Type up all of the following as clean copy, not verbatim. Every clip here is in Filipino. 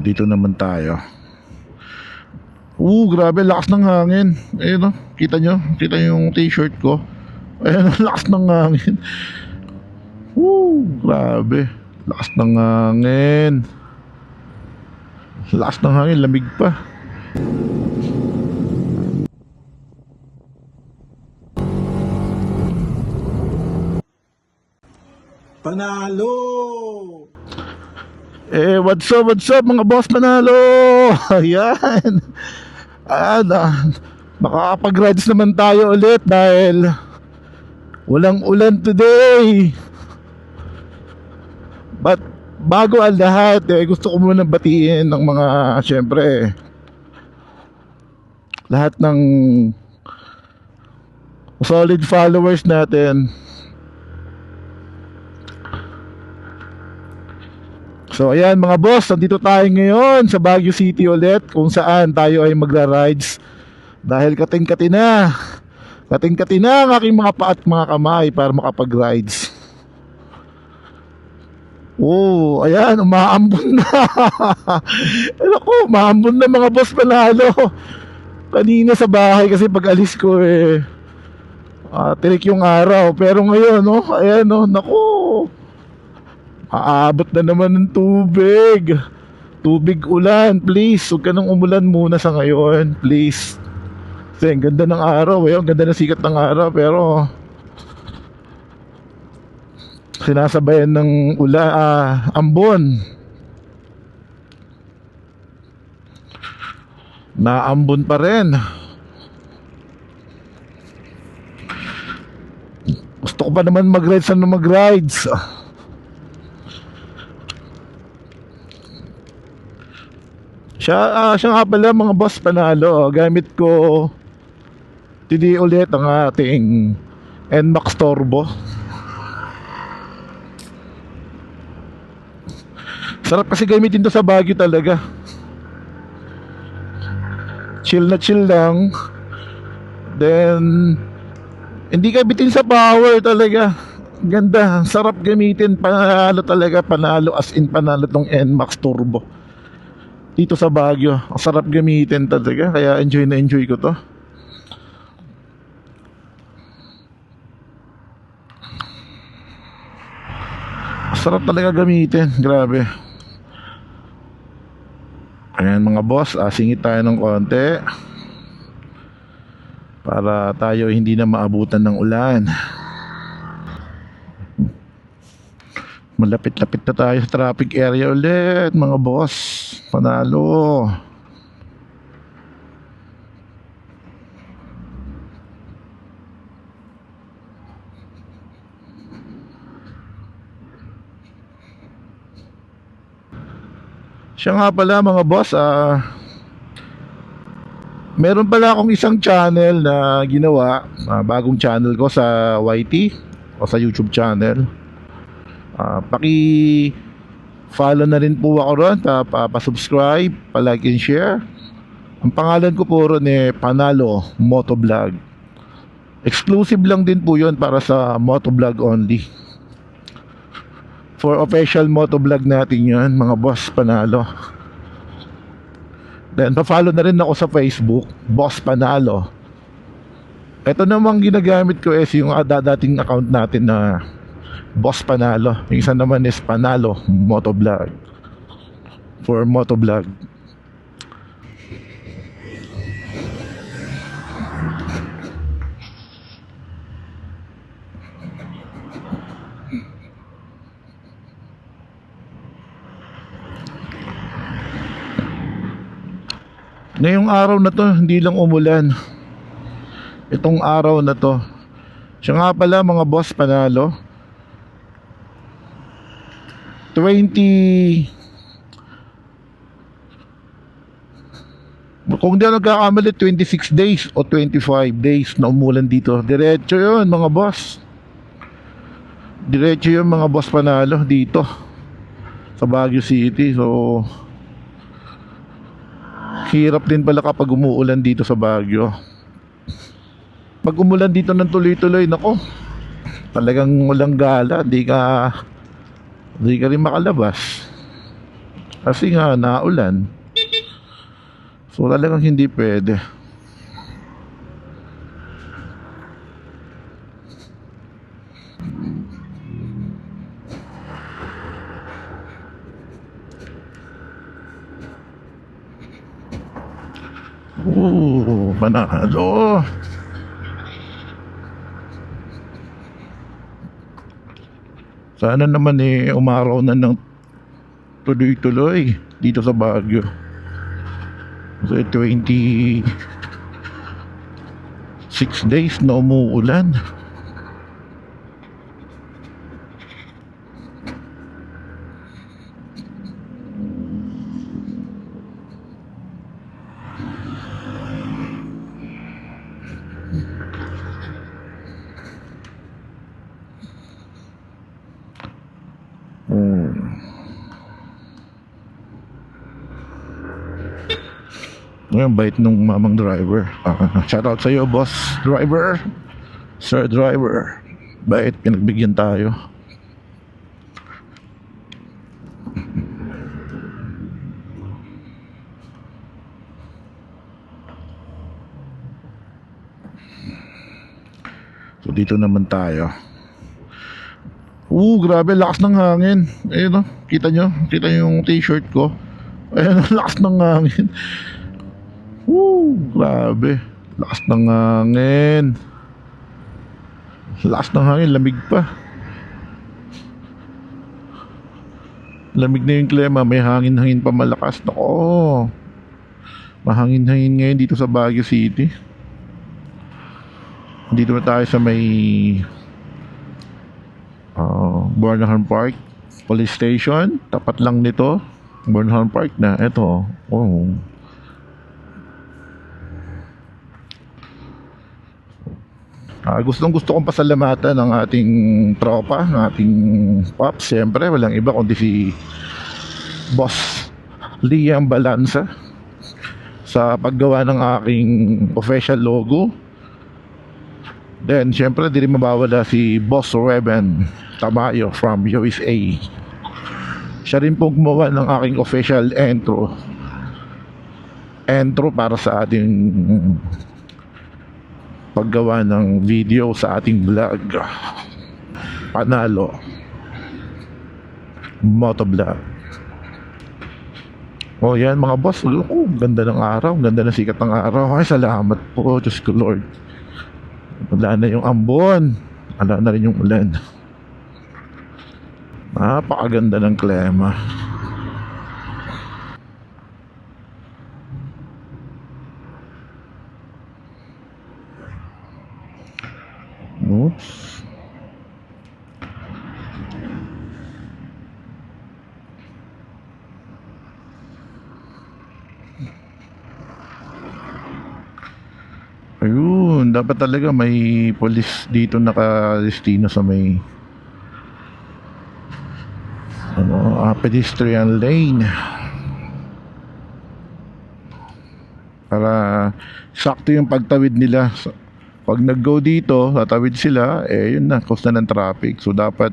dito naman tayo. Grabe, lakas ng hangin. Ayun, no? Kita nyo? Kita nyo yung t-shirt ko? Ayun, lakas ng hangin. Grabe. Lakas ng hangin. Lakas ng hangin, lamig pa. Panalo! What's up mga boss Panalo? Ayan. Makakapag-rides naman tayo ulit dahil walang ulan today. But bago ang lahat, gusto ko muna batiin ng mga, syempre, lahat ng solid followers natin. So ayan mga boss, nandito tayo ngayon sa Baguio City ulit, kung saan tayo ay magra-rides. Dahil kating-kati na ang aking mga paa at mga kamay para makapag-rides. Ayan, umaambon na. Ako, umaambon na mga boss Panalo. Kanina sa bahay kasi pag alis ko tirik yung araw. Pero ngayon, ayan, naku, aabot na naman ng tubig. Tubig ulan, please. Huwag ka nang umulan muna sa ngayon, please. Kasi ang ganda ng araw, ang ganda ng sikat ng araw. Pero sinasabayan ng ambon. Naambon pa rin. Gusto ko pa naman mag-rides. Mag-rides. Siya nga pala mga boss Panalo, gamit ko today ulit ang ating NMAX Turbo. Sarap kasi gamitin to sa Baguio talaga. Chill na chill lang. Then hindi ka bitin sa power talaga. Ganda, sarap gamitin. Panalo talaga, panalo as in panalo tong NMAX Turbo dito sa Baguio. Ang sarap gamitin talaga, kaya enjoy na enjoy ko to. Sarap talaga gamitin, grabe. Ayan mga boss, singit tayo ng konti para tayo hindi na maabutan ng ulan. Malapit-lapit na tayo sa traffic area ulit mga boss Panalo. Siya nga pala mga boss, meron pala akong isang channel na ginawa, bagong channel ko sa YT o sa YouTube channel. Paki-follow na rin po ako ron, pa-subscribe, pa-like and share. Ang pangalan ko po ron Panalo Motovlog. Exclusive lang din po yun para sa motovlog only. For official motovlog natin yun mga boss Panalo. Then pa-follow na rin ako sa Facebook, Boss Panalo. Ito namang ginagamit ko yung dating account natin na Boss Panalo. Yung isa naman is Panalo Motovlog, for motovlog. Ngayong araw na to, hindi lang umulan. Itong araw na to. Siya nga pala mga boss Panalo, kung di ako nagkakamali, 26 days o 25 days na umulan dito. Diretso yun mga boss. Diretso yun mga boss Panalo dito sa Baguio City. So hirap din pala kapag umuulan dito sa Baguio. Pag umulan dito ng tuloy-tuloy, nako, talagang walang gala. Di ka rin makalabas. Kasi nga naulan. So talagang hindi pwede. Panalo. Sana naman umaraw na ng tuloy-tuloy dito sa Baguio. So 26 days na umuulan. Ngayon, bait nung mamang driver. Shoutout sa iyo, boss driver. Sir driver. Bait, pinagbigyan tayo. So dito naman tayo. Grabe, lakas ng hangin. Ayun, no? Kita nyo yung t-shirt ko. Ayun, lakas ng hangin. Grabe. Lakas ng hangin. Lakas ng hangin, lamig pa. Lamig na yung klima, may hangin-hangin pa malakas. Nako. Mahangin-hangin ngayon dito sa Baguio City. Dito na tayo sa may Burnham Park Police Station. Tapat lang nito, Burnham Park na. Ito. Gusto kong pasalamatan ng ating tropa, ng ating pops. Siyempre, walang iba kundi si Boss Liam Balanza sa paggawa ng aking official logo. Then, siyempre, di rin mabawala si Boss Reben Tamayo from USA. Siya rin pong gumawa ng aking official intro para sa ating paggawa ng video sa ating vlog. Panalo Motovlog. Yan mga boss. Ganda ng araw, ganda ng sikat ng araw. Ay, salamat po, Diyos ko Lord. Wala na yung ambon, wala na rin yung ulan. Napakaganda ng klima. Oops. Ayun, dapat talaga may police dito naka-destino sa may pedestrian lane. Para sakto yung pagtawid nila. Pag nag-go dito, tatawid sila, yun na, cause na ng traffic. So dapat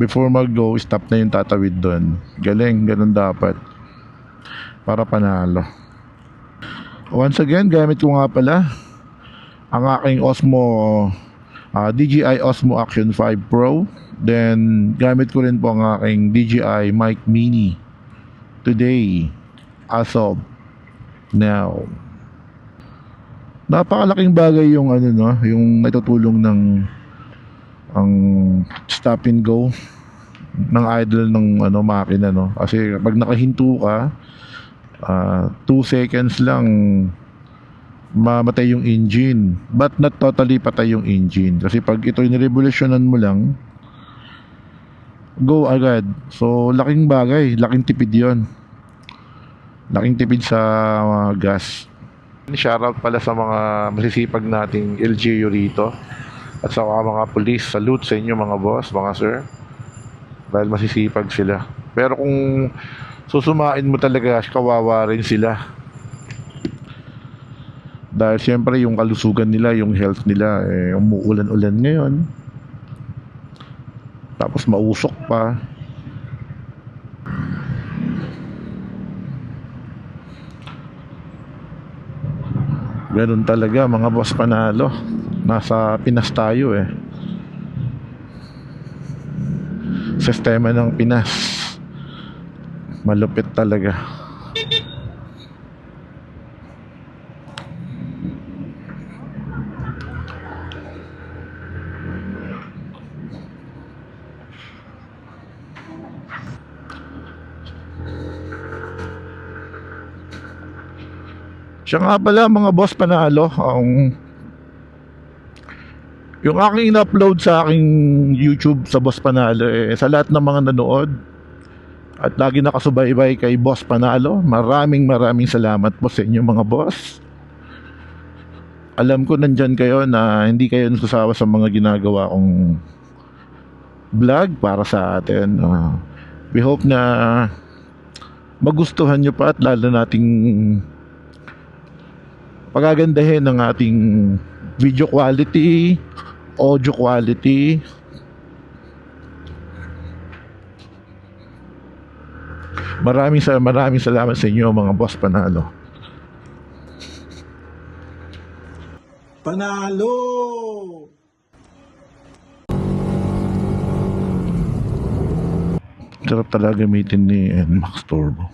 before mag-go, stop na yung tatawid doon. Galing, ganun dapat. Para panalo. Once again, gamit ko nga pala ang aking Osmo DJI Osmo Action 5 Pro. Then gamit ko rin po ang aking DJI Mic Mini today as of now. Napakalaking bagay yung yung natutulong ng ang stop and go ng idle ng makina, no? Kasi pag nakahinto ka 2 seconds lang mamatay yung engine, but not totally patay yung engine. Kasi pag ito nirevolusyonan mo lang, go agad. So laking bagay, laking tipid yon, laking tipid sa gas. Shoutout pala sa mga masisipag nating LGU rito at sa mga police. Salute sa inyo mga boss, mga sir, dahil masisipag sila. Pero kung susumain mo talaga, kawawa rin sila. Dahil siyempre yung kalusugan nila, yung health nila, umuulan-ulan ngayon. Tapos mausok pa. Ganun talaga mga boss panalo. Nasa Pinas tayo eh. Sistema ng Pinas. Malupit talaga. Siya nga pala mga boss panalo, yung aking in-upload sa aking YouTube sa Boss Panalo sa lahat ng mga nanood at lagi nakasubaybay kay Boss Panalo, maraming salamat po sa inyo mga boss. Alam ko nandyan kayo na hindi kayo nagsasawa sa mga ginagawa kong vlog para sa atin. We hope na magustuhan nyo pa at lalo nating pagagandahin ng ating video quality, audio quality. Maraming salamat sa inyo mga boss panalo. Panalo! Sarap talaga gamitin ni Max Turbo.